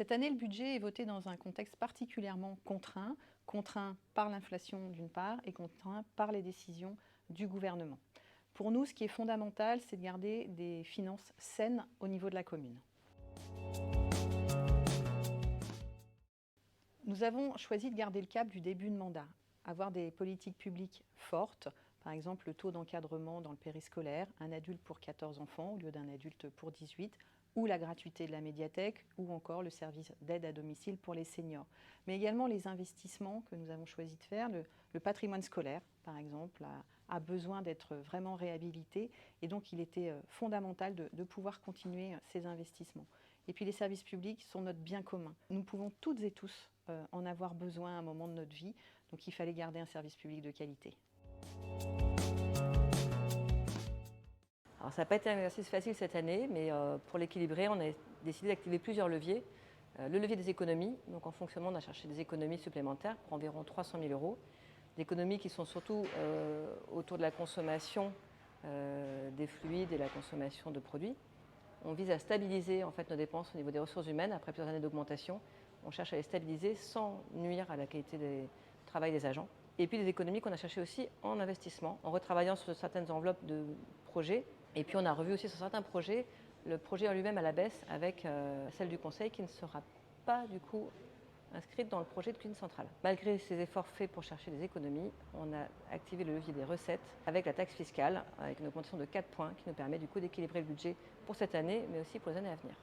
Cette année, le budget est voté dans un contexte particulièrement contraint, contraint par l'inflation d'une part et contraint par les décisions du gouvernement. Pour nous, ce qui est fondamental, c'est de garder des finances saines au niveau de la commune. Nous avons choisi de garder le cap du début de mandat, avoir des politiques publiques fortes, par exemple le taux d'encadrement dans le périscolaire, un adulte pour 14 enfants au lieu d'un adulte pour 18, ou la gratuité de la médiathèque, ou encore le service d'aide à domicile pour les seniors. Mais également les investissements que nous avons choisi de faire. Le patrimoine scolaire, par exemple, a besoin d'être vraiment réhabilité, et donc il était fondamental de pouvoir continuer ces investissements. Et puis les services publics sont notre bien commun. Nous pouvons toutes et tous en avoir besoin à un moment de notre vie, donc il fallait garder un service public de qualité. Alors ça n'a pas été un exercice facile cette année, mais pour l'équilibrer, on a décidé d'activer plusieurs leviers. Le levier des économies, donc en fonctionnement, on a cherché des économies supplémentaires pour environ 300 000 euros. Des économies qui sont surtout autour de la consommation des fluides et la consommation de produits. On vise à stabiliser en fait nos dépenses au niveau des ressources humaines après plusieurs années d'augmentation. On cherche à les stabiliser sans nuire à la qualité du travail des agents. Et puis des économies qu'on a cherchées aussi en investissement, en retravaillant sur certaines enveloppes de projets. Et puis on a revu aussi sur certains projets le projet en lui-même à la baisse avec celle du conseil qui ne sera pas du coup inscrite dans le projet de cuisine centrale. Malgré ces efforts faits pour chercher des économies, on a activé le levier des recettes avec la taxe fiscale, avec une augmentation de 4 points qui nous permet du coup d'équilibrer le budget pour cette année, mais aussi pour les années à venir.